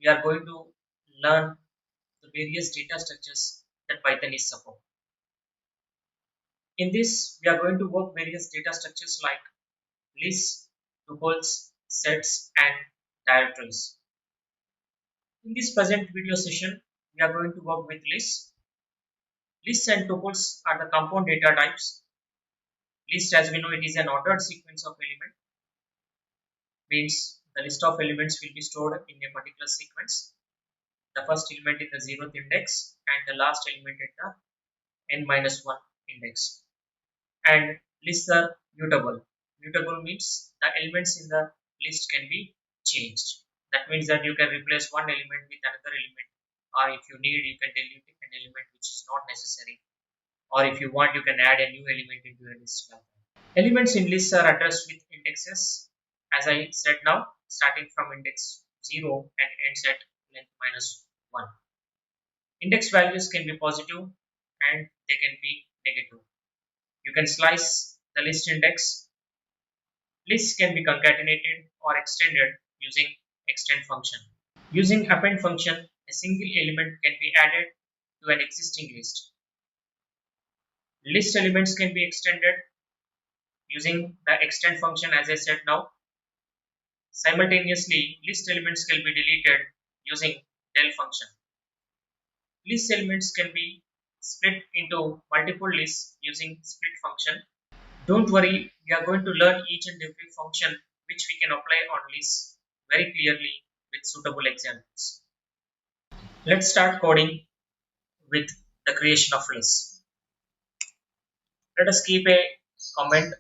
we are going to learn the various data structures that Python is support. In this, we are going to work various data structures like lists, tuples, sets, and directories. In this present video session, we are going to work with lists. Lists and tuples are the compound data types. List, as we know, it is an ordered sequence of elements. Means the list of elements will be stored in a particular sequence. The first element in the 0th index and the last element at the n-1 index. And lists are mutable. Mutable means the elements in the list can be changed. That means that you can replace one element with another element, or if you need, you can delete an element which is not necessary, or if you want, you can add a new element into a list. Elements in lists are addressed with indexes, as I said now, starting from index 0 and ends at length -1. Index values can be positive and they can be negative. You can slice the list index. Lists can be concatenated or extended using extend function. Using append function, a single element can be added to an existing list. List elements can be extended using the extend function, as I said now. Simultaneously, list elements can be deleted using del function. List elements can be split into multiple lists using split function. Don't worry, we are going to learn each and every function which we can apply on lists very clearly with suitable examples. Let's start coding with the creation of lists. Let us keep a comment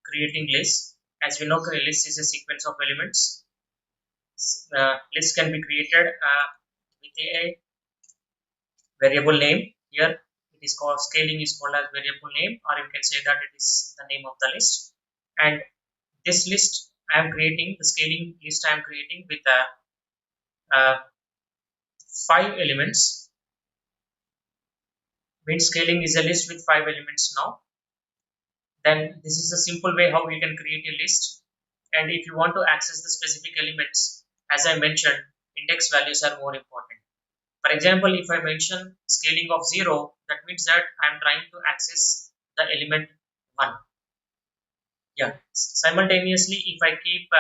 creating list. As we know, a list is a sequence of elements. List can be created with a variable name. Here it is called scaling is called as variable name, or you can say that it is the name of the list. And this list I am creating, the scaling list I am creating with 5 elements. Means scaling is a list with 5 elements now. Then this is a simple way how you can create a list. And if you want to access the specific elements, as I mentioned, index values are more important. For example, if I mention scaling of 0, that means that I am trying to access the element 1. Yeah. Simultaneously, if I keep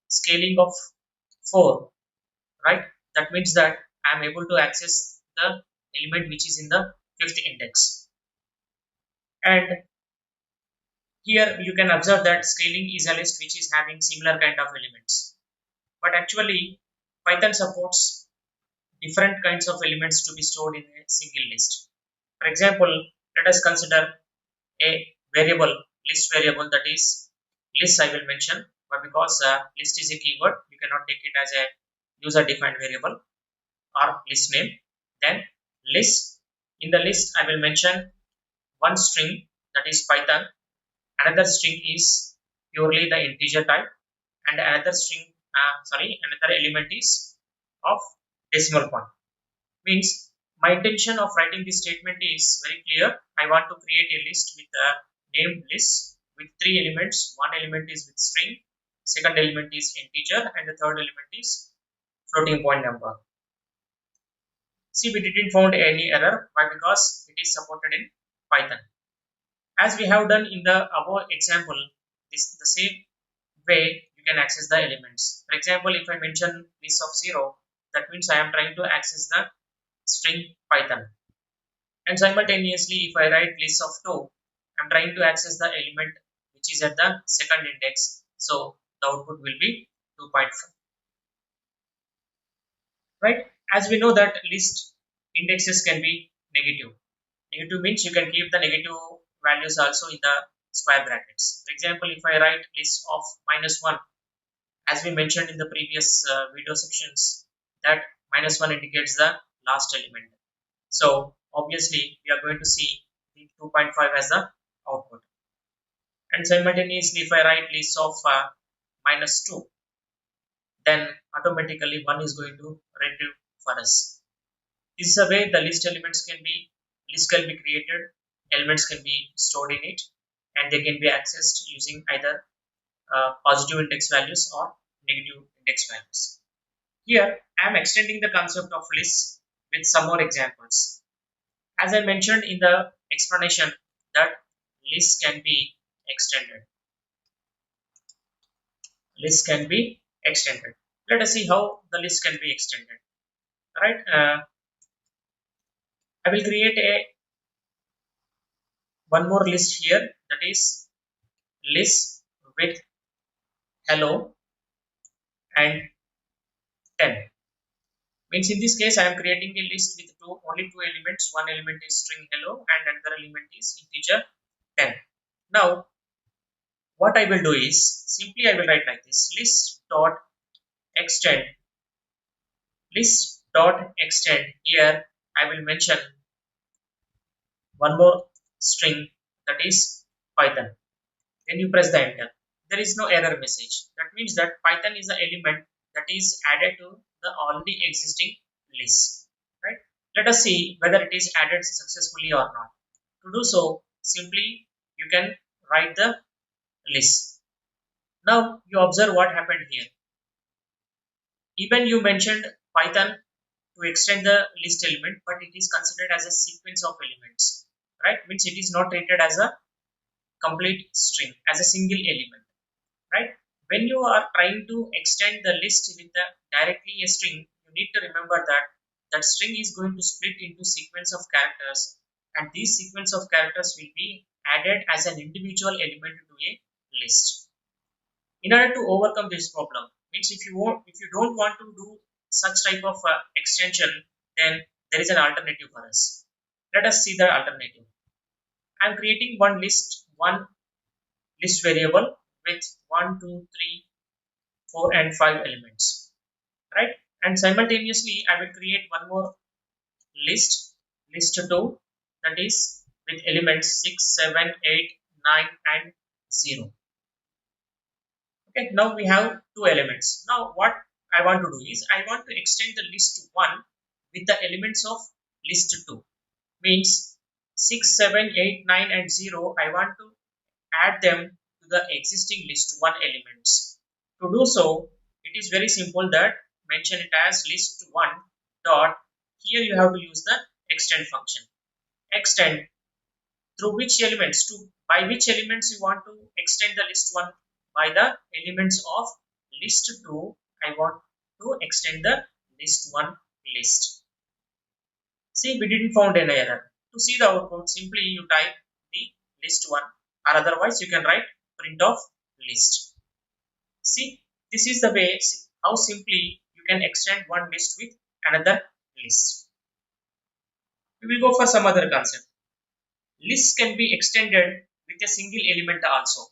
scaling of 4, right, that means that I am able to access the element which is in the 5th index. And here you can observe that scaling is a list which is having similar kind of elements. But actually, Python supports different kinds of elements to be stored in a single list. For example, let us consider a variable, list variable, that is list I will mention, but because list is a keyword, you cannot take it as a user defined variable or list name. Then list, in the list I will mention one string, that is Python, another string is purely the integer type, and another string, another element is of decimal point. Means my intention of writing this statement is very clear. I want to create a list with a named list with 3 elements. One element is with string, second element is integer, and the third element is floating point number. See, we didn't find any error. Why? Because it is supported in Python. As we have done in the above example, this the same way you can access the elements. For example, if I mention list of 0, that means I am trying to access the string Python. And simultaneously, if I write list of 2, I am trying to access the element which is at the second index. So the output will be 2.5. Right? As we know that list indexes can be negative. Negative means you can keep the negative values also in the square brackets. For example, if I write list of -1, as we mentioned in the previous video sections, that -1 indicates the last element. So obviously we are going to see the 2.5 as the output. And simultaneously, if I write list of -2, then automatically 1 is going to retrieve for us. This is a way the list can be created, elements can be stored in it, and they can be accessed using either positive index values or negative index values. Here I am extending the concept of lists with some more examples. As I mentioned in the explanation that lists can be extended. Lists can be extended. Let us see how the list can be extended. Alright, I will create one more list here, that is list with hello and 10. Means in this case I am creating a list with only two elements. One element is string hello and another element is integer 10. Now what I will do is simply I will write like this: list dot extend. List dot extend. Here I will mention one more string, that is Python. Then you press the enter. There is no error message. That means that Python is the element that is added to the already existing list. Right? Let us see whether it is added successfully or not. To do so, simply you can write the list. Now you observe what happened here. Even you mentioned Python to extend the list element, but it is considered as a sequence of elements. Right? Means it is not treated as a complete string, as a single element. Right? When you are trying to extend the list with directly a string, you need to remember that that string is going to split into sequence of characters, and these sequence of characters will be added as an individual element to a list. In order to overcome this problem, means if you don't want to do such type of extension, then there is an alternative for us. Let us see the alternative. I am creating one list variable with 1, 2, 3, 4 and 5 elements, right? And simultaneously I will create one more list 2, that is with elements 6, 7, 8, 9 and 0. Okay, now we have two elements. Now what I want to do is I want to extend the list 1 with the elements of list 2. Means 6, 7, 8, 9 and 0, I want to add them to the existing list 1 elements. To do so, it is very simple, that mention it as list 1 dot, here you have to use the extend function. Extend through which elements, to by which elements you want to extend the list 1, by the elements of list 2. I want to extend the list 1 list. See, we didn't found an error. To see the output, simply you type the list 1, or otherwise you can write print of list. See, this is the way how simply you can extend one list with another list. We will go for some other concept. Lists can be extended with a single element also.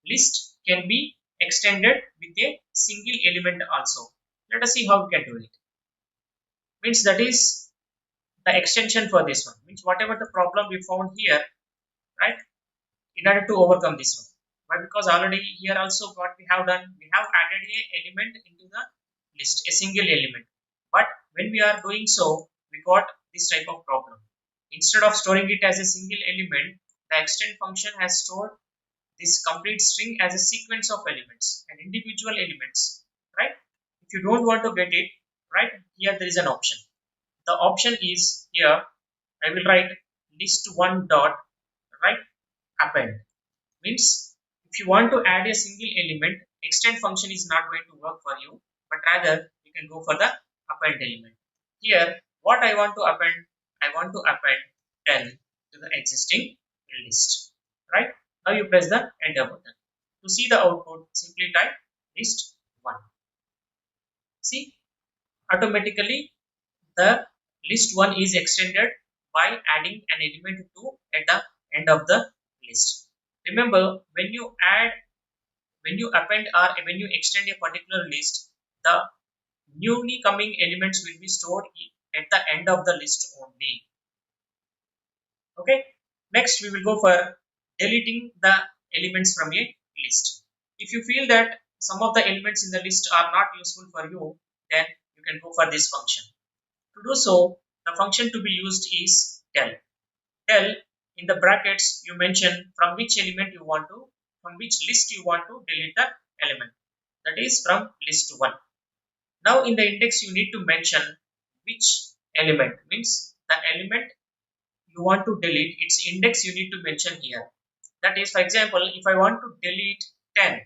List can be extended with a single element also. Let us see how we can do it. Means that is the extension for this one. Means whatever the problem we found here, right, in order to overcome this one. But because already here also what we have done, we have added a element into the list, a single element. But when we are doing so, we got this type of problem. Instead of storing it as a single element, the extend function has stored this complete string as a sequence of elements and individual elements, right? If you don't want to get it, right, here there is an option. The option is here, I will write list 1 dot, right, append. Means if you want to add a single element, extend function is not going to work for you, but rather you can go for the append element. Here what I want to append, I want to append 10 to the existing list, right? Now you press the enter button. To see the output, simply type list 1. See, automatically the list 1 is extended by adding an element 2 at the end of the list. Remember, when you append or when you extend a particular list, the newly coming elements will be stored at the end of the list only. Okay, next we will go for deleting the elements from a list. If you feel that some of the elements in the list are not useful for you, then you can go for this function. To do so, the function to be used is del. Del, in the brackets you mention from which element you want to, from which list you want to delete the element. That is from list 1. Now in the index you need to mention which element, means the element you want to delete, its index you need to mention here. That is, for example, if I want to delete 10,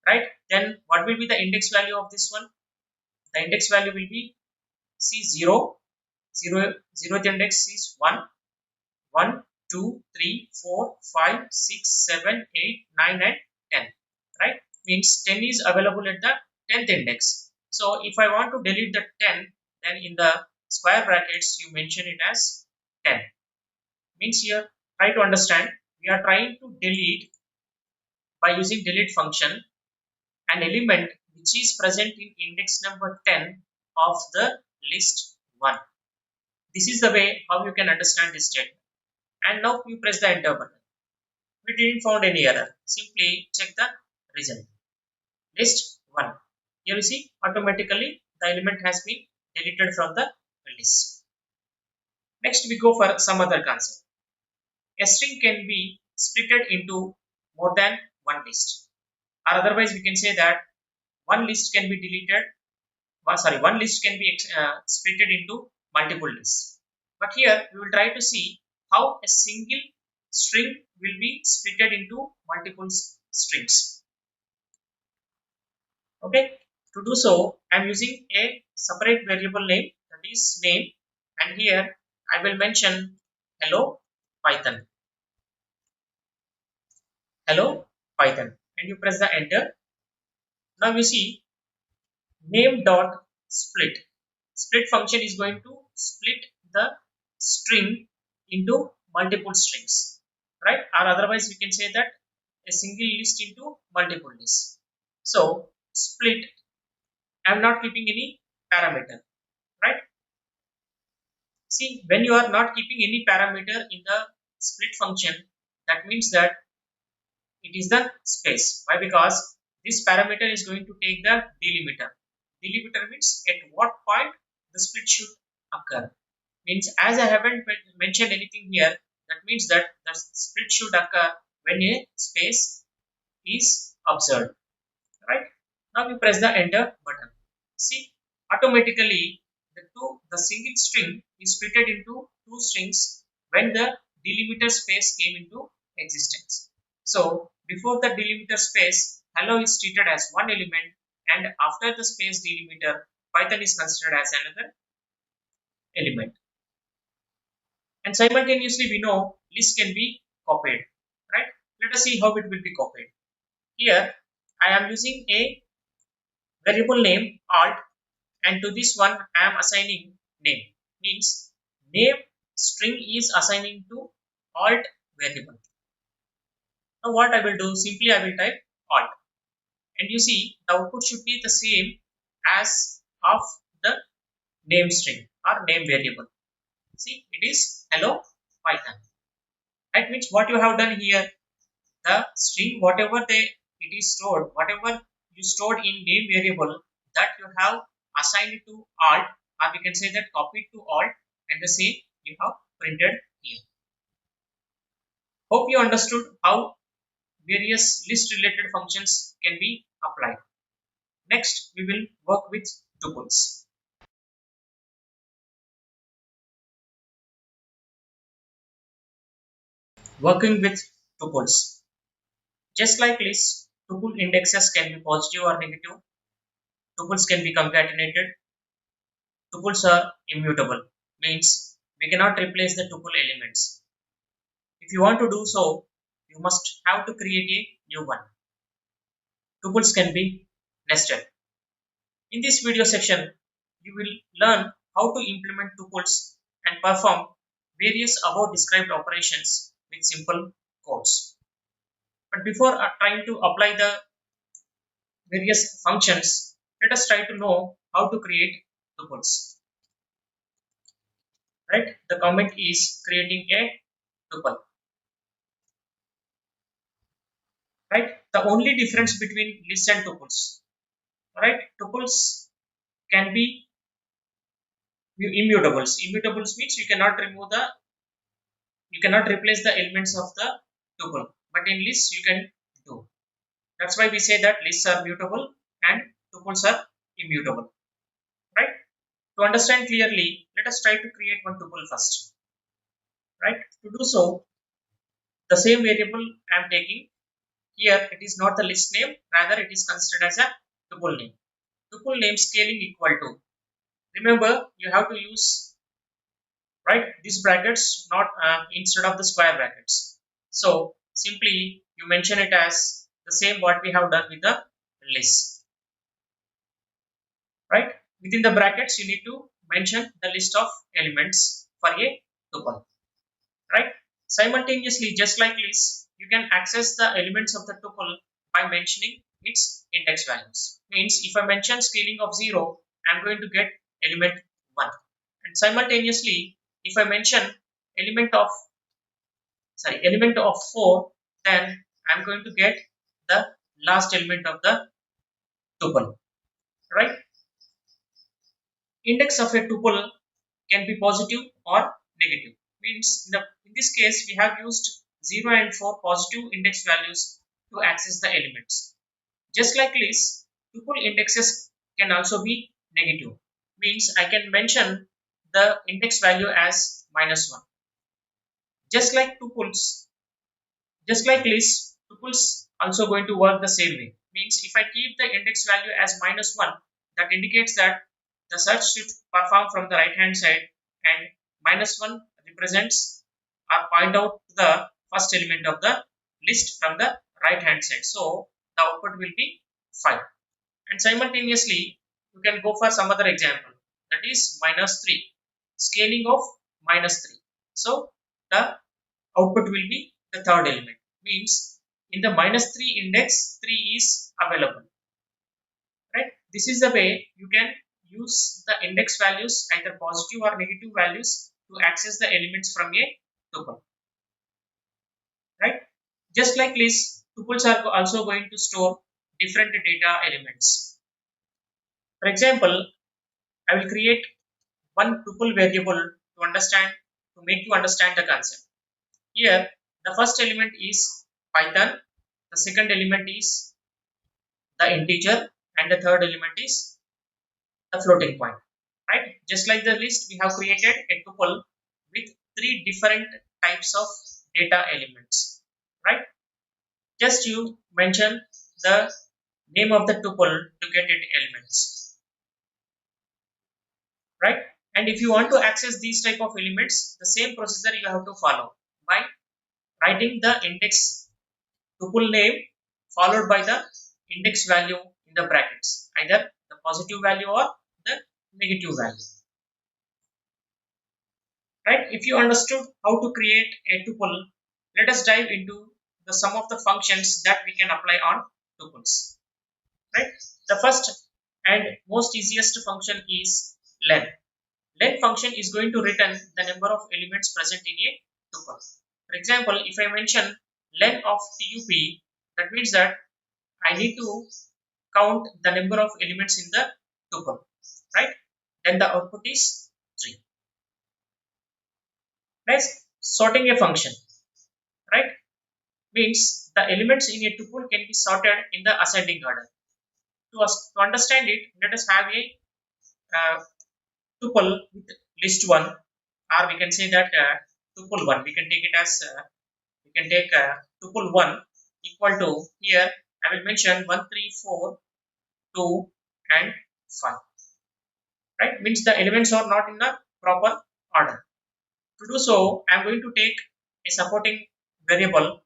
right, then what will be the index value of this one? The index value will be, see, 0, 0, 0th index is 1, 1, 2, 3, 4, 5, 6, 7, 8, 9 and 10, right? Means 10 is available at the 10th index. So if I want to delete the 10, then in the square brackets you mention it as 10. Means here, try to understand, we are trying to delete by using delete function an element which is present in index number 10 of the list 1. This is the way how you can understand this statement. And now you press the enter button. We didn't found any error. Simply check the result. List 1. Here you see automatically the element has been deleted from the list. Next we go for some other concept. A string can be splitted into more than one list. Or otherwise we can say that one list can be deleted, one list can be splitted into multiple lists. But here we will try to see how a single string will be splitted into multiple strings. Okay, to do so I am using a separate variable name, that is name, and here I will mention hello Python. Hello Python, and you press the enter. Now you see name dot split. Split function is going to split the string into multiple strings, right? Or otherwise we can say that a single list into multiple lists. So split, I am not keeping any parameter, right? See, when you are not keeping any parameter in the split function, that means that it is the space. Why? Because this parameter is going to take the delimiter. Delimiter means at what point the split should occur. Means as I haven't mentioned anything here, that means that the split should occur when a space is observed. Right? Now we press the enter button. See, automatically the single string is splitted into two strings when the delimiter space came into existence. So before the delimiter space, hello is treated as one element, and after the space delimiter, Python is considered as another element. And simultaneously we know list can be copied, right? Let us see how it will be copied. Here I am using a variable name alt, and to this one I am assigning name. Means name string is assigning to alt variable. Now what I will do, simply I will type alt, and you see the output should be the same as of the name string or name variable. See, it is hello Python. That means what you have done here, the string whatever it is stored, whatever you stored in name variable, that you have assigned it to alt, or we can say that copied to alt, and the same you have printed here. Hope you understood how various list related functions can be applied. Next we will work with tuples. Working with tuples. Just like lists, tuple indexes can be positive or negative. Tuples can be concatenated. Tuples are immutable, means we cannot replace the tuple elements. If you want to do so, you must have to create a new one. Tuples can be nested. In this video section, you will learn how to implement tuples and perform various above described operations with simple codes. But before trying to apply the various functions, let us try to know how to create tuples. Right? The comment is creating a tuple. Right? The only difference between lists and tuples. Right? Tuples can be immutables. Immutables means you cannot replace the elements of the tuple. But in lists you can do. That's why we say that lists are mutable and tuples are immutable, right? To understand clearly, let us try to create one tuple first, right? To do so, the same variable I am taking here, it is not the list name, rather it is considered as a tuple name. Tuple name scaling equal to, remember you have to use, right, these brackets, not instead of the square brackets. So simply you mention it as the same what we have done with the list, right? Within the brackets you need to mention the list of elements for a tuple, right? Simultaneously, just like list, you can access the elements of the tuple by mentioning its index values. Means if I mention scaling of 0, I am going to get element 1, and simultaneously if I mention element of element of 4, then I am going to get the last element of the tuple, right? Index of a tuple can be positive or negative. Means in this case we have used 0 and 4 positive index values to access the elements. Just like list, tuple indexes can also be negative. Means I can mention the index value as -1. Just like tuples, just like list, tuples also going to work the same way. Means if I keep the index value as -1, that indicates that the search should perform from the right hand side, and -1 represents or point out the first element of the list from the right hand side. So the output will be 5. And simultaneously you can go for some other example, that is -3, scaling of -3. So the output will be the third element. Means in the -3 index 3 is available, right? This is the way you can use the index values, either positive or negative values, to access the elements from a tuple, right? Just like list, tuples are also going to store different data elements. For example, I will create one tuple variable to make you understand the concept. Here the first element is Python, the second element is the integer, and the third element is the floating point, right? Just like the list, we have created a tuple with three different types of data elements, right? Just you mention the name of the tuple to get it elements, right? And if you want to access these type of elements, the same procedure you have to follow by writing the index tuple name followed by the index value in the brackets, either the positive value or the negative value, right? If you understood how to create a tuple, let us dive into the some of the functions that we can apply on tuples, right? The first and most easiest function is len. Len function is going to return the number of elements present in a tuple. For example, if I mention len of tup, that means that I need to count the number of elements in the tuple, right? Then the output is 3. Next, sorting a function, right? Means the elements in a tuple can be sorted in the ascending order. To understand it, let us have a uh, tuple with list 1, or we can say that tuple 1. We can take it as we can take tuple 1 equal to, here I will mention 1, 3, 4, 2 and 5, right? Means the elements are not in the proper order. To do so, I am going to take a supporting variable,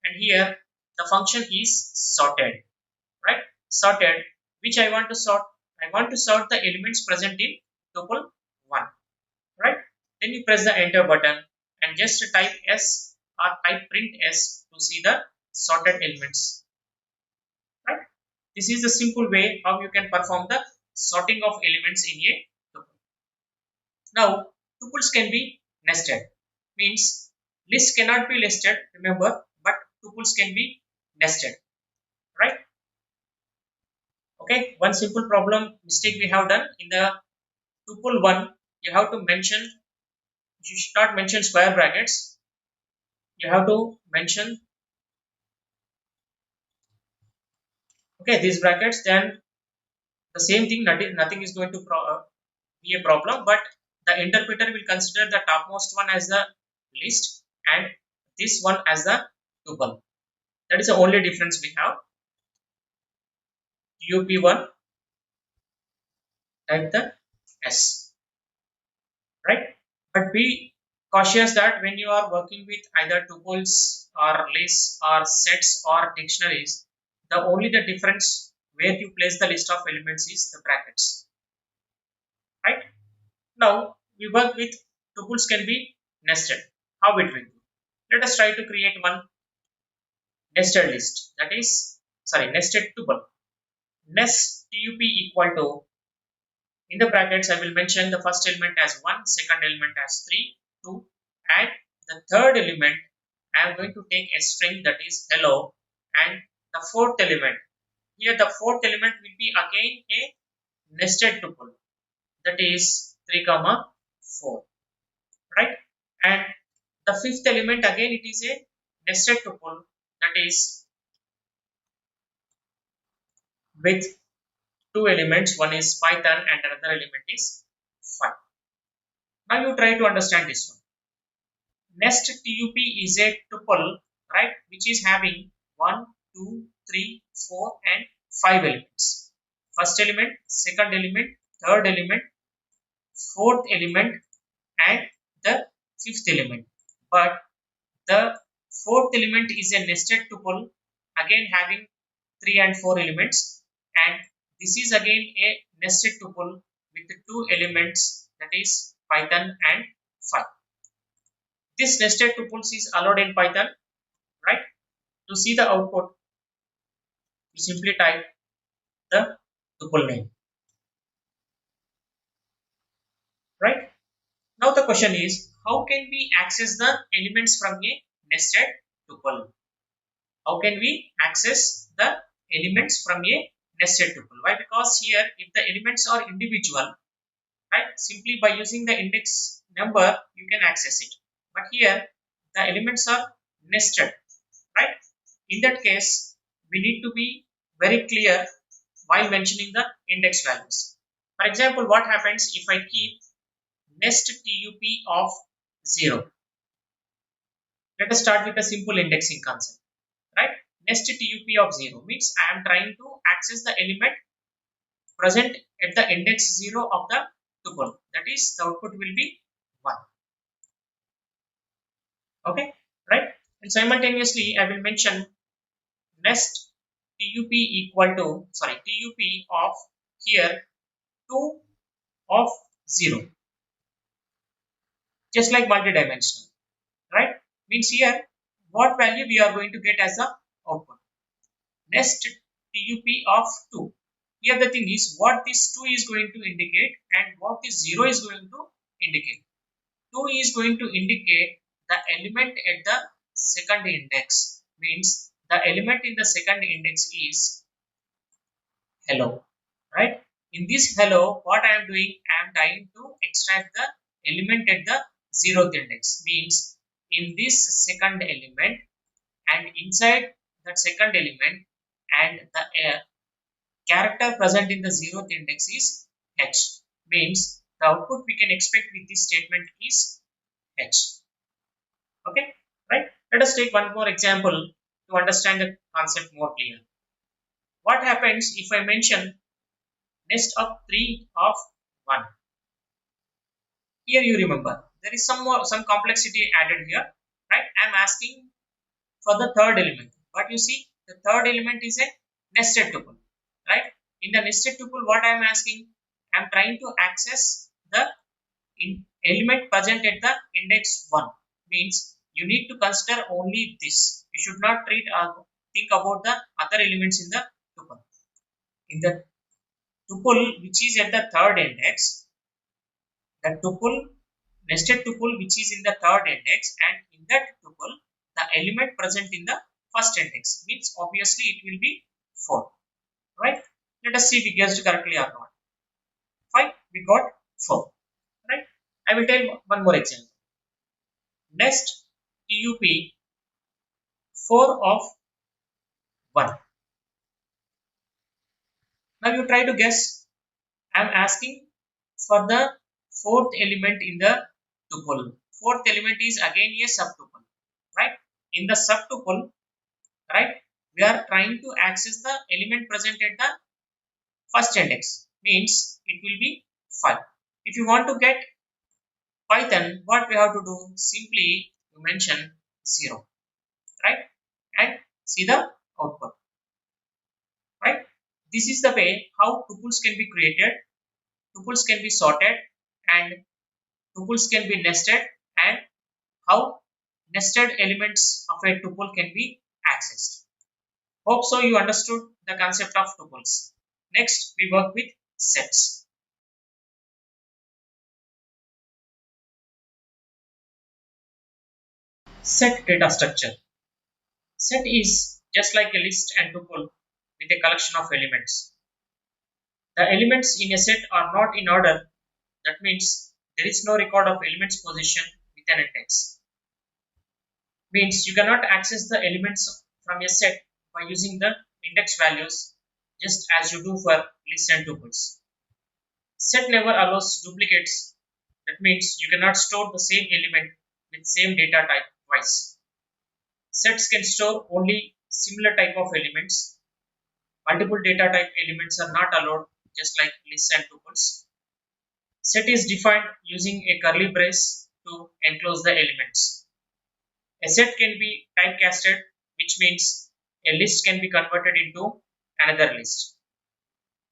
and here the function is sorted, right? Sorted, which I want to sort. I want to sort the elements present in tuple 1, right? Then you press the enter button and just type s or type print s to see the sorted elements, right? This is the simple way how you can perform the sorting of elements in a tuple. Now tuples can be nested. Means list cannot be nested, remember, but tuples can be nested, right? Okay, one simple problem mistake we have done in the tuple 1, you have to mention, you should not mention square brackets, you have to mention, okay, these brackets, then the same thing, nothing is going to be a problem, but the interpreter will consider the topmost one as the list and this one as the tuple. That is the only difference we have. tup1, type the s, right? But be cautious that when you are working with either tuples or lists or sets or dictionaries, the only the difference where you place the list of elements is the brackets, right? Now we work with tuples can be nested. How it will do? Let us try to create one nested list, that is, sorry, nested tuple. Nest tup equal to, in the brackets I will mention the first element as 1, second element as 3, 2, and the third element I am going to take a string that is hello, and the fourth element, here the fourth element will be again a nested tuple, that is 3 comma 4, right? And the fifth element again it is a nested tuple, that is with two elements, one is Python and another element is 5. Now you try to understand this one. Nest tup is a tuple, right, which is having 1, 2, 3, 4 and 5 elements. First element, second element, third element, fourth element and the fifth element. But the fourth element is a nested tuple, again having 3 and 4 elements, and this is again a nested tuple with two elements, that is Python and 5. This nested tuples is allowed in Python, right? To see the output, you simply type the tuple name, right? Now the question is, how can we access the elements from a nested tuple? How can we access the elements from a nested tuple? Why? Because here, if the elements are individual, right, simply by using the index number, you can access it. But here, the elements are nested, right? In that case, we need to be very clear while mentioning the index values. For example, what happens if I keep nest tup of 0? Let us start with a simple indexing concept, right? Nest tup of 0 means I am trying to access the element present at the index 0 of the tuple, that is the output will be 1. Okay, right? And simultaneously I will mention nest tup equal to, sorry, tup of here 2 of 0, just like multidimensional, right? Means here what value we are going to get as the output. Nest tup of 2. Here the thing is what this 2 is going to indicate and what this 0 is going to indicate. 2 is going to indicate the element at the second index, means the element in the second index is hello, right? In this hello, what I am doing, I am trying to extract the element at the 0th index, means in this second element and inside that second element and the character present in the 0th index is h, means the output we can expect with this statement is h. Okay, right? Let us take one more example to understand the concept more clear. What happens if I mention nest of 3 of 1? Here you remember there is some complexity added here, right? I am asking for the third element, but you see the third element is a nested tuple, right? In the nested tuple, what I am asking, I am trying to access the element present at the index 1, means you need to consider only this. You should not think about the other elements in the tuple. In the tuple which is at the third index, the tuple, nested tuple which is in the third index, and in that tuple the element present in the first index, means obviously it will be 4, right? Let us see if we guessed correctly or not. Fine, we got 4, right? I will tell one more example. Nest tup 4 of 1. Now you try to guess I am asking for the fourth element in the tuple. Fourth element is again a subtuple, right? In the subtuple, right, we are trying to access the element present at the first index, means it will be 5. If you want to get Python, what we have to do? Simply you mention 0, right, and see the output, right? This is the way how tuples can be created, tuples can be sorted, and tuples can be nested, and how nested elements of a tuple can be accessed. Hope so you understood the concept of tuples. Next, we work with sets. Set data structure. Set is just like a list and tuple with a collection of elements. The elements in a set are not in order. That means there is no record of elements position with an index. Means you cannot access the elements from a set by using the index values just as you do for lists and tuples. Set never allows duplicates. That means you cannot store the same element with same data type twice. Sets can store only similar type of elements. Multiple data type elements are not allowed, just like lists and tuples. Set is defined using a curly brace to enclose the elements. A set can be typecasted, which means a list can be converted into another list.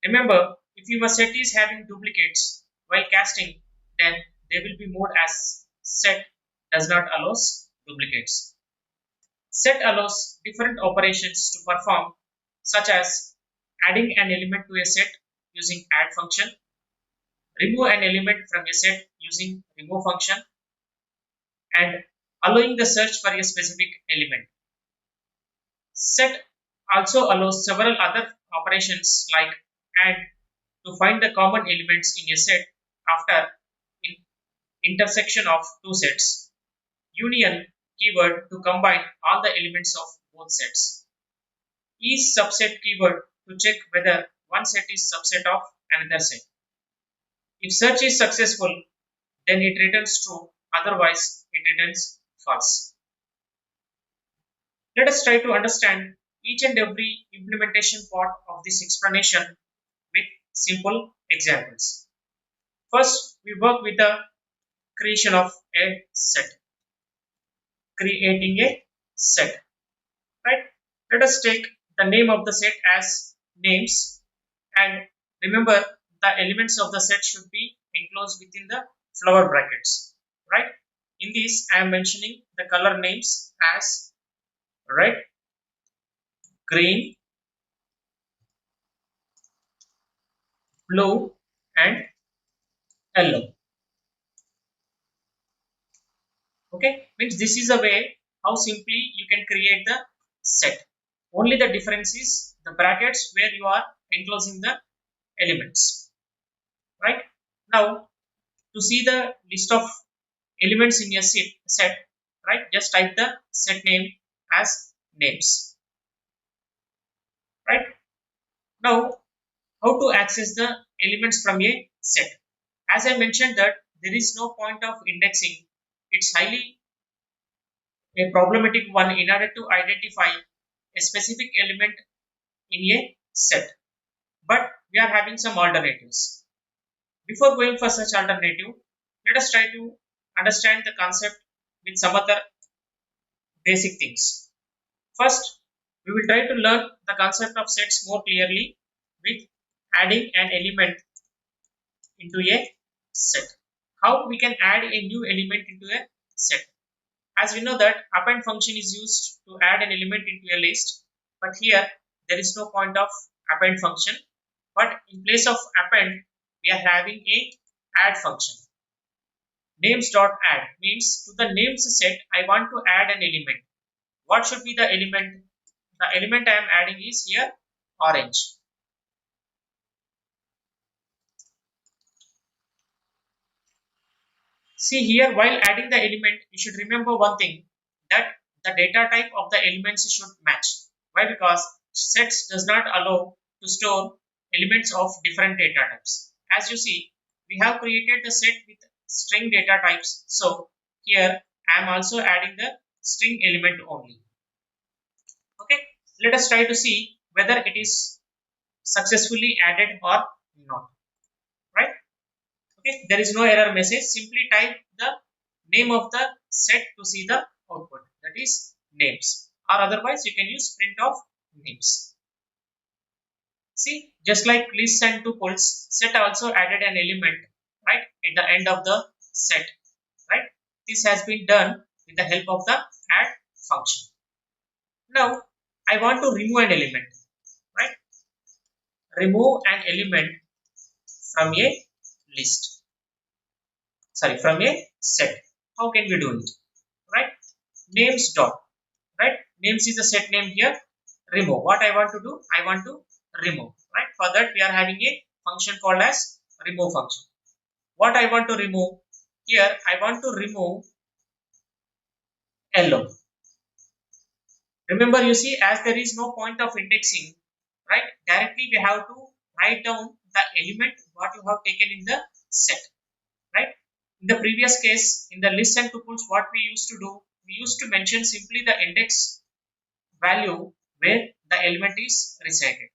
Remember, if your set is having duplicates while casting, then they will be moved as set does not allow duplicates. Set allows different operations to perform, such as adding an element to a set using add function, remove an element from a set using remove function, and allowing the search for a specific element. Set also allows several other operations like add to find the common elements in a set after intersection of two sets, union keyword to combine all the elements of both sets, is subset keyword to check whether one set is subset of another set. If search is successful, then it returns true, otherwise it returns false. Let us try to understand each and every implementation part of this explanation with simple examples. First, we work with the creation of a set. Creating a set, right? Let us take the name of the set as names, and remember the elements of the set should be enclosed within the flower brackets, right? In this, I am mentioning the color names as red, green, blue, and yellow. Okay, means this is a way how simply you can create the set. Only the difference is the brackets where you are enclosing the elements, right? Now, to see the list of elements in your set, right, just type the set name as names, right? Now, how to access the elements from a set? As I mentioned that there is no point of indexing. It's highly a problematic one in order to identify a specific element in a set. But we are having some alternatives. Before going for such alternative, let us try to understand the concept with some other basic things. First, we will try to learn the concept of sets more clearly with adding an element into a set. How we can add a new element into a set? As we know that append function is used to add an element into a list, but here there is no point of append function, but in place of append we are having a add function. Names.add means to the names set I want to add an element. What should be the element? The element I am adding is here orange. See here, while adding the element, you should remember one thing, that the data type of the elements should match. Why? Because sets does not allow to store elements of different data types. as you see, we have created the set with string data types. So here I am also adding the string element only. Okay, let us try to see whether it is successfully added or not. Right? Okay, there is no error message. Simply type the name of the set to see the output, that is names, or otherwise you can use print of names. See, just like list and tuples, set also added an element right at the end of the set. Right, this has been done with the help of the add function. Now I want to remove an element. Right, remove an element from a list, sorry, from a set. How can we do it? Right, names dot, right, names is the set name here. Remove, what I want to do, I want to remove. Right, for that we are having a function called as remove function. What I want to remove here, I want to remove yellow. Remember, you see, as there is no point of indexing, right, directly we have to write down the element what you have taken in the set. Right, in the previous case, in the list and tuples, what we used to do, we used to mention simply the index value where the element is resided.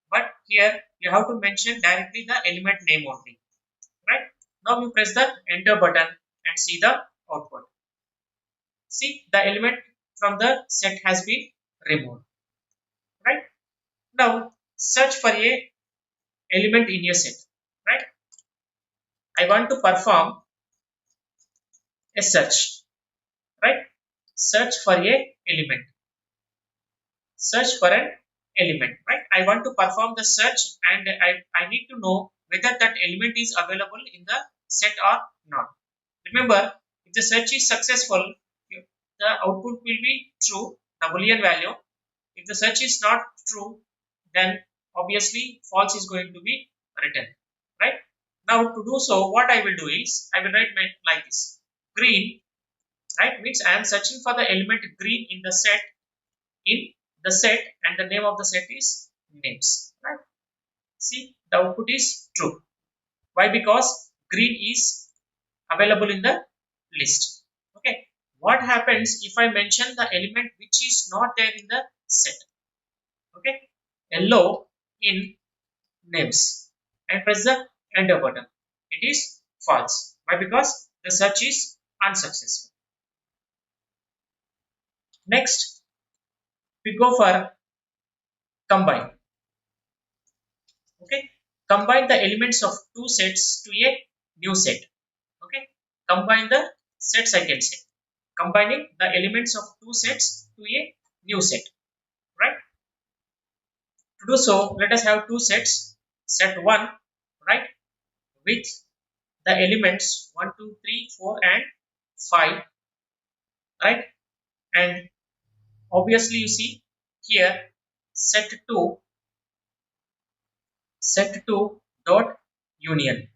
But here you have to mention directly the element name only. Right, now you press the enter button and see the output. See, the element from the set has been removed. Right, now search for a element in your set. Right, I want to perform a search. Right, search for a element, search for an element. Right, I want to perform the search and I need to know whether that element is available in the set or not. Remember, if the search is successful, the output will be true, the boolean value. If the search is not true, then obviously false is going to be written. Right, now to do so, what I will do is I will write like this: green. Right, means I am searching for the element green in the set, and the name of the set is names. Right, see, the output is true. Why? Because green is available in the list. Okay, what happens if I mention the element which is not there in the set? Okay, yellow in names and press the enter button, it is false. Why? Because the search is unsuccessful. Next we go for combine. Okay, combine the elements of two sets to a new set. Okay, combine the sets, I can say, combining the elements of two sets to a new set. Right, to do so, let us have two sets. Set 1, right, with the elements 1 2 3 4 and 5. Right, and obviously you see here set 2, set 2 dot union.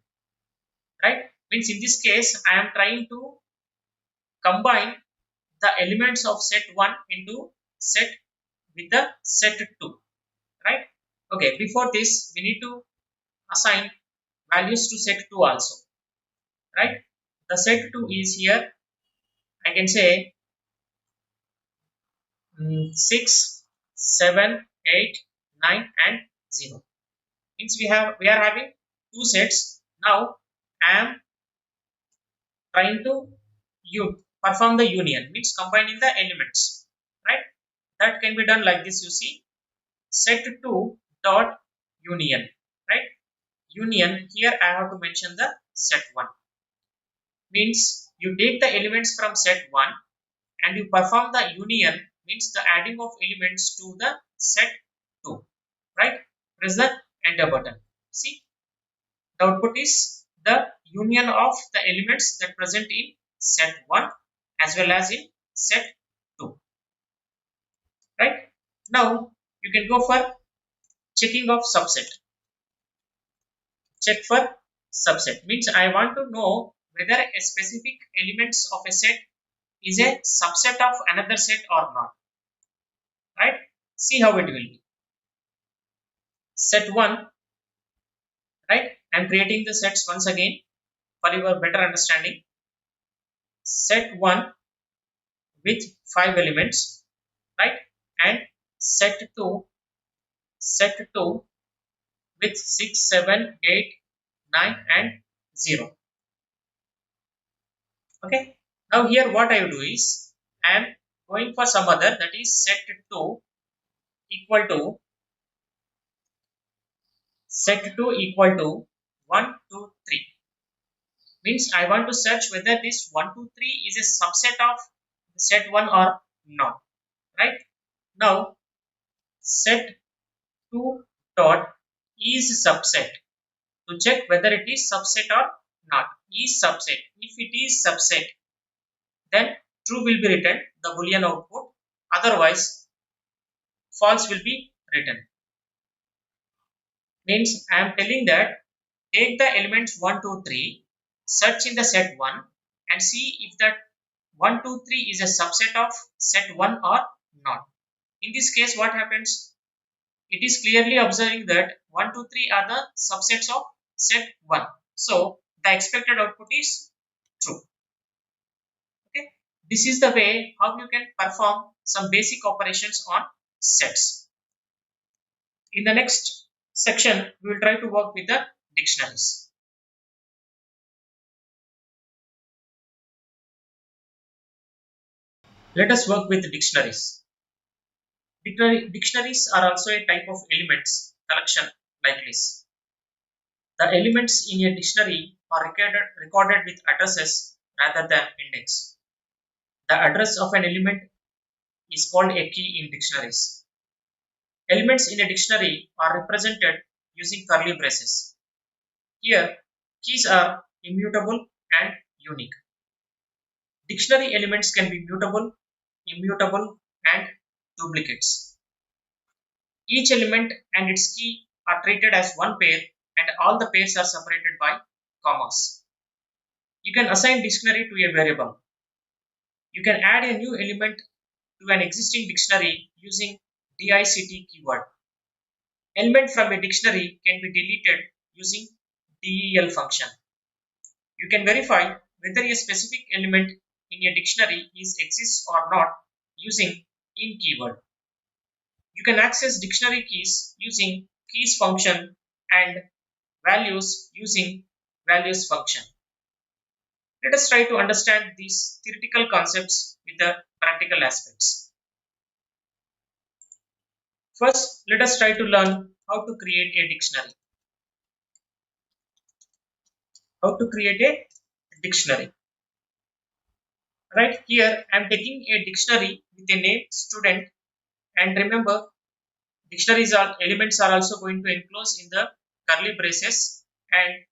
Right, means in this case I am trying to combine the elements of set 1 into set with the set 2. Right, okay, before this we need to assign values to set 2 also. Right, the set 2 is here, I can say 6 7 8 9 and 0. Means we are having two sets. Now I am trying to perform the union, means combining the elements. Right, that can be done like this. You see, set 2 dot union. Right, union, here I have to mention the set 1. Means you take the elements from set 1 and you perform the union, means the adding of elements to the set 2. Right, press the enter button. See, the output is the union of the elements that present in set 1 as well as in set 2. Right, now you can go for checking of subset. Check for subset means I want to know whether a specific elements of a set is a subset of another set or not. Right, see how it will be. Set 1, right, I am creating the sets once again for your better understanding. Set 1 with 5 elements, right? And set 2 with 6, 7, 8, 9 and 0. Okay. Now here what I will do is I am going for some other, that is set 2 equal to 1, 2, 3. Means I want to search whether this 1, 2, 3 is a subset of set 1 or not. Right. Now set 2 dot is subset to check whether it is subset or not. Is subset. If it is subset, then true will be written, the boolean output. Otherwise, false will be written. Means I am telling that take the elements 1, 2, 3, search in the set 1 and see if that 1, 2, 3 is a subset of set 1 or not. In this case, what happens? It is clearly observing that 1, 2, 3 are the subsets of set 1. So, the expected output is true. Okay. This is the way how you can perform some basic operations on sets. In the next section, we will try to work with the dictionaries. Let us work with dictionaries. Dictionaries are also a type of elements collection like this. The elements in a dictionary are recorded with addresses rather than index. The address of an element is called a key in dictionaries. Elements in a dictionary are represented using curly braces. Here, keys are immutable and unique. Dictionary elements can be mutable, immutable, and duplicates. Each element and its key are treated as one pair, and all the pairs are separated by commas. You can assign dictionary to a variable. You can add a new element to an existing dictionary using dict keyword. Element from a dictionary can be deleted using del function. You can verify whether a specific element in a dictionary exists or not using in keyword. You can access dictionary keys using keys function and values using values function. Let us try to understand these theoretical concepts with the practical aspects. First, let us try to learn how to create a dictionary. How to create a dictionary. Right here, I am taking a dictionary with a name student, and remember, dictionaries are elements are also going to enclose in the curly braces, and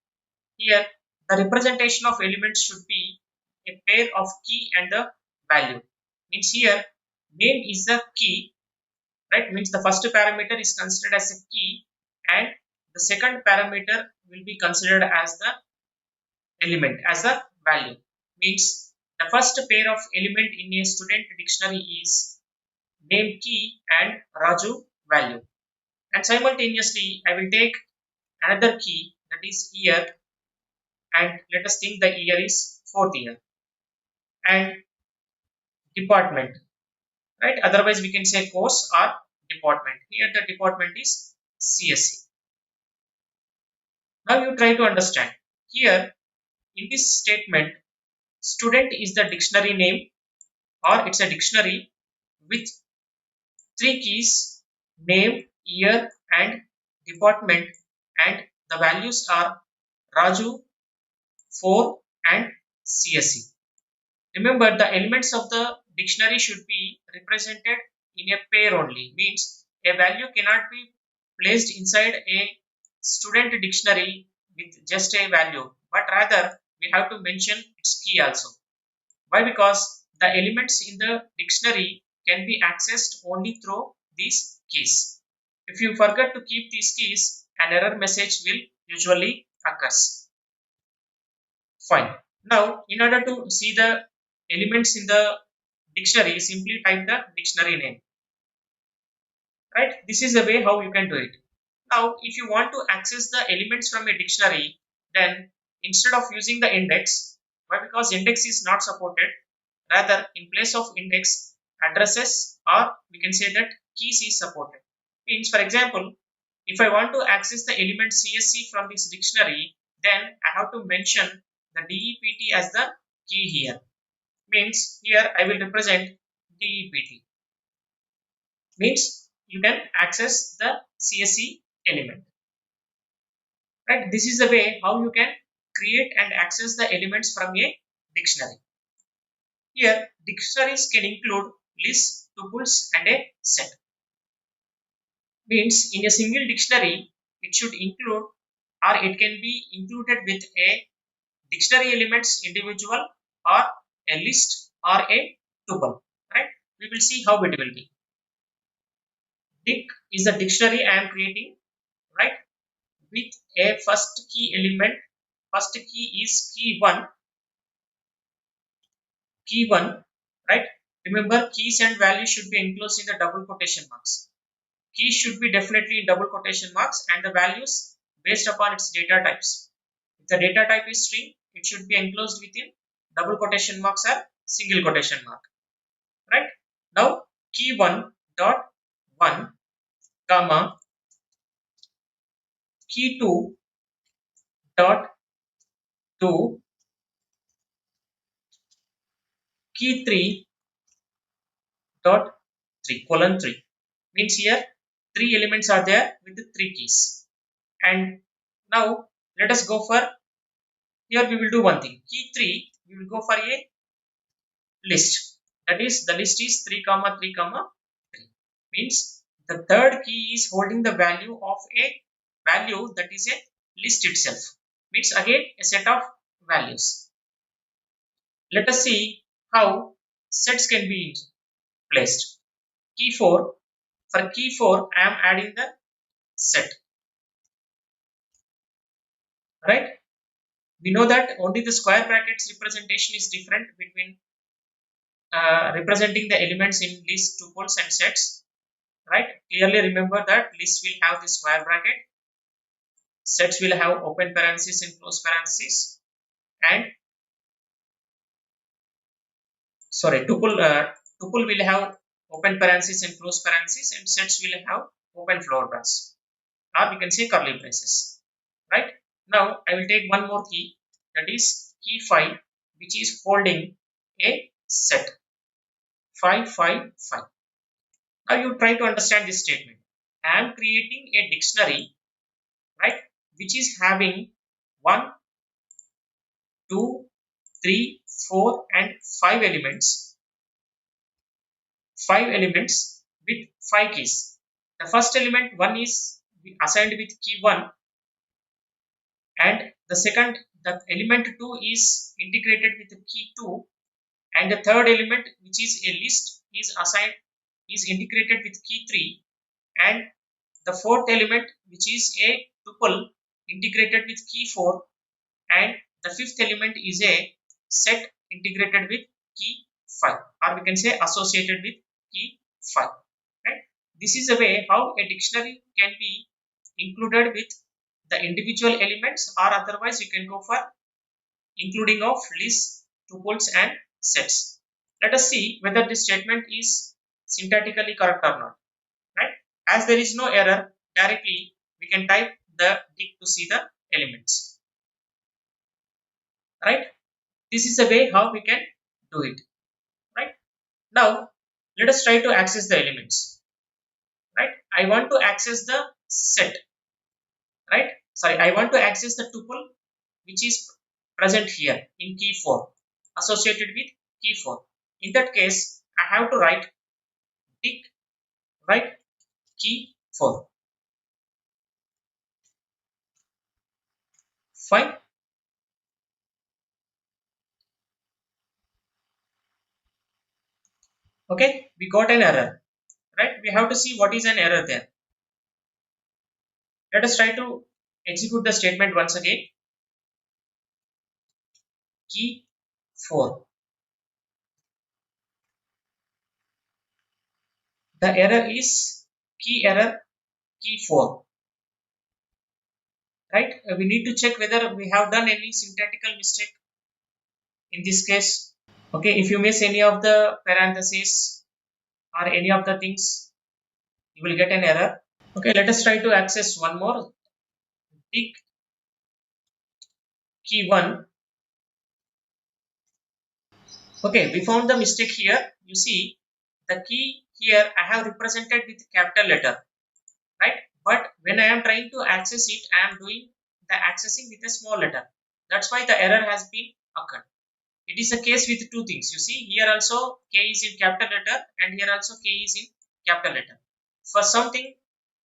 here the representation of elements should be a pair of key and the value. Means here name is the key, right? Means the first parameter is considered as a key and the second parameter will be considered as the element, as the value. Means the first pair of element in a student dictionary is name key and Raju value. And simultaneously I will take another key, that is year, and let us think the year is 4th year, and department, right? Otherwise we can say course or department. Here the department is CSE. Now you try to understand. Here in this statement, student is the dictionary name, or it's a dictionary with three keys: name, year and department, and the values are Raju, 4 and CSE. Remember, the elements of the dictionary should be represented in a pair only. Means a value cannot be placed inside a student dictionary with just a value, but rather we have to mention its key also. Why? Because the elements in the dictionary can be accessed only through these keys. If you forget to keep these keys, an error message will usually occurs. Fine. Now, in order to see the elements in the dictionary, simply type the dictionary name. Right? This is the way how you can do it. Now, if you want to access the elements from a dictionary, then instead of using the index, why? Because index is not supported. Rather, in place of index, addresses or we can say that keys is supported. Means, for example, if I want to access the element CSC from this dictionary, then I have to mention the DEPT as the key here. Means here I will represent DEPT. Means you can access the CSC element. Right? This is the way how you can create and access the elements from a dictionary. Here, dictionaries can include lists, tuples, and a set. Means in a single dictionary, it should include or it can be included with a dictionary elements individual or a list or a tuple. Right? We will see how it will be. Dic is the dictionary I am creating, right? With a first key element. First key is key 1, right? Remember, keys and values should be enclosed in the double quotation marks. Keys should be definitely in double quotation marks and the values based upon its data types. If the data type is string, it should be enclosed within double quotation marks or single quotation mark, right? Now, key 1 dot 1 comma key 2 dot 2 key 3 dot 3 colon 3 means here 3 elements are there with the 3 keys. And now let us go for, here we will do one thing. Key 3 we will go for a list, that is the list is 3 comma 3 comma 3 means the third key is holding the value of a value that is a list itself, means again a set of values. Let us see how sets can be placed. Key 4, for key 4 I am adding the set, right? We know that only the square brackets representation is different between representing the elements in list, tuples and sets, right? Clearly remember that list will have the square bracket, sets will have open parentheses and close parentheses, and sorry, tuple will have open parentheses and close parentheses, and sets will have open floor brackets, or we can say curly braces, right? Now I will take one more key, that is key 5, which is holding a set 5 5 5. Now you try to understand this statement. I am creating a dictionary, right, which is having 1 2 3 4 and 5 elements, 5 elements with 5 keys. The first element 1 is assigned with key 1, and the element 2 is integrated with the key 2, and the third element, which is a list, is integrated with key 3, and the fourth element, which is a tuple, integrated with key 4, and the fifth element is a set integrated with key 5, or we can say associated with key 5, right? This is a way how a dictionary can be included with the individual elements, or otherwise you can go for including of lists, tuples and sets. Let us see whether this statement is syntactically correct or not, right? As there is no error, directly we can type the dict to see the elements, right? This is the way how we can do it, right? Now let us try to access the elements, right? I want to access the set, right? Sorry, I want to access the tuple which is present here in key 4, associated with key 4. In that case, I have to write dict right key 4. Fine. Okay, we got an error, right? We have to see what is an error there. Let us try to execute the statement once again. Key 4. The error is key error key 4. right? We need to check whether we have done any syntactical mistake in this case. Okay, if you miss any of the parentheses or any of the things, you will get an error. Okay, let us try to access one more. Tick key 1. Okay, we found the mistake here. You see, the key here I have represented with capital letter, right? But when I am trying to access it, I am doing the accessing with a small letter. That's why the error has been occurred. It is a case with two things. You see, here also K is in capital letter and here also K is in capital letter. For something,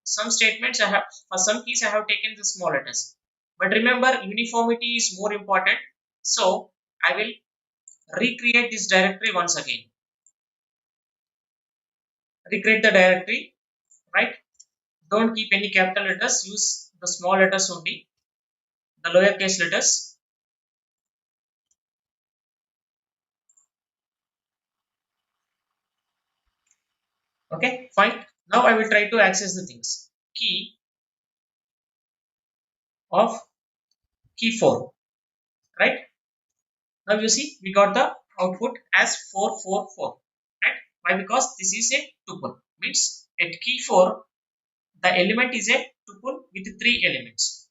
some statements I have, for some keys I have taken the small letters. But remember, uniformity is more important. So I will recreate this directory once again. Recreate the directory, right? Don't keep any capital letters, use the small letters only, the lowercase letters. Okay, fine. Now I will try to access the things. Key of key 4, right? Now you see we got the output as 444, right? Why? Because this is a tuple. Means at key 4, the element is a tuple with 3 elements.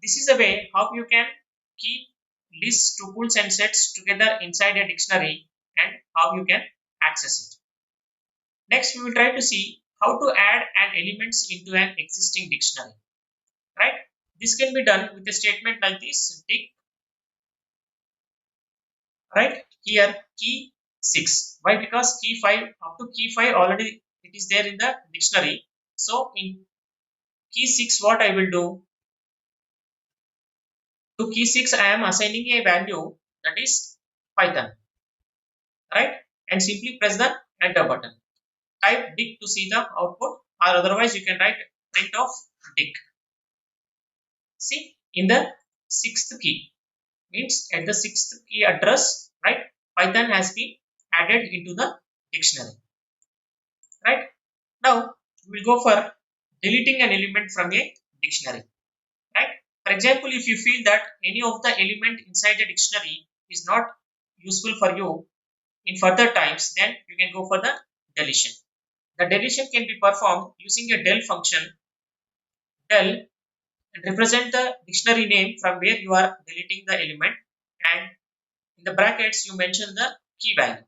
This is a way how you can keep lists, tuples and sets together inside a dictionary and how you can access it. Next, we will try to see how to add an elements into an existing dictionary, right? This can be done with a statement like this: tick, right? Here key 6. Why? Because key 5 up to key 5 already it is there in the dictionary. So in key 6, what I will do, to key 6 I am assigning a value, that is Python, right? And simply press the enter button. Type dict to see the output, or otherwise you can write print of dict. See, in the 6th key, means at the 6th key address, right, Python has been added into the dictionary, right? Now we will go for deleting an element from a dictionary, right? For example, if you feel that any of the element inside the dictionary is not useful for you in further times, then you can go for the deletion. The deletion can be performed using a del function. Del and represent the dictionary name from where you are deleting the element, and in the brackets you mention the key value.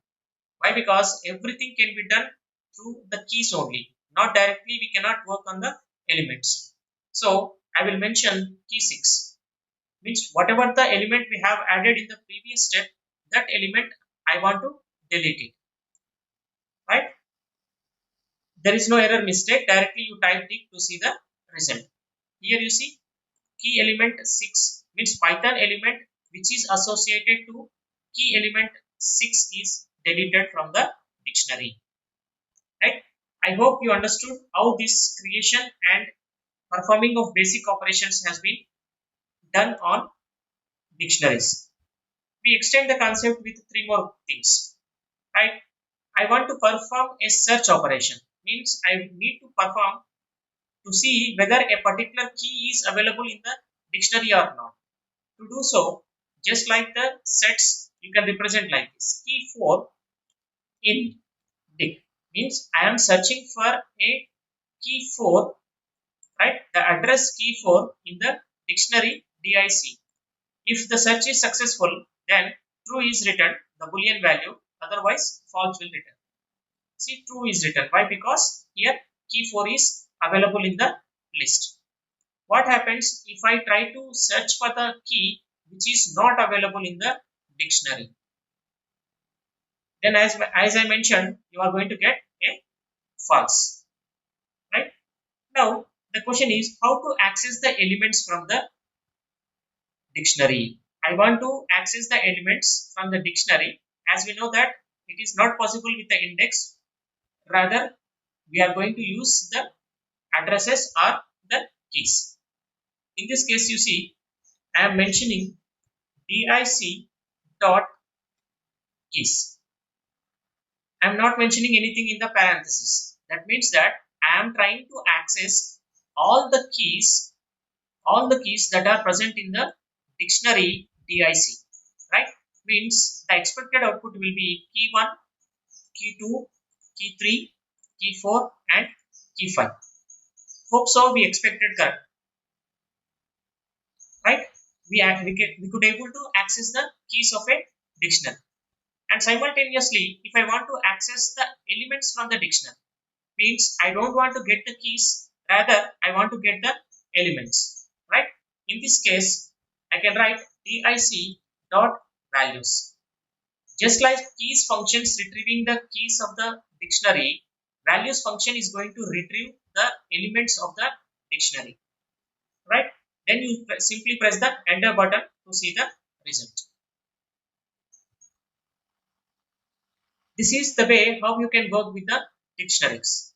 Why? Because everything can be done through the keys only, not directly. We cannot work on the elements. So I will mention key 6, means whatever the element we have added in the previous step, that element I want to delete it, right? There is no error mistake, directly you type it to see the result. Here you see key element 6, means Python element which is associated to key element 6 is deleted from the dictionary, right? I hope you understood how this creation and performing of basic operations has been done on dictionaries. We extend the concept with 3 more things, right? I want to perform a search operation, means I need to perform to see whether a particular key is available in the dictionary or not. To do so, just like the sets, you can represent like this: key 4 in dict, means I am searching for a key 4, right? The address key 4 in the dictionary DIC. If the search is successful, then true is written, the boolean value, otherwise false will return. See, true is written. Why? Because here key 4 is available in the list. What happens if I try to search for the key which is not available in the dictionary? Then as I mentioned, you are going to get a false, right? Now the question is how to access the elements from the dictionary. I want to access the elements from the dictionary. As we know that it is not possible with the index, rather we are going to use the addresses or the keys. In this case, you see I am mentioning dic dot keys. I am not mentioning anything in the parenthesis. That means that I am trying to access all the keys all the keys that are present in the dictionary DIC, right? Means the expected output will be key 1, key 2, key 3, key 4 and key 5. Hope so we expected correct, right? We could able to access the keys of a dictionary. And simultaneously, if I want to access the elements from the dictionary, means I don't want to get the keys, rather I want to get the elements, right? In this case, I can write dic dot values. Just like keys functions retrieving the keys of the dictionary, values function is going to retrieve the elements of the dictionary, right? Then you simply press the enter button to see the result. This is the way how you can work with the dictionaries.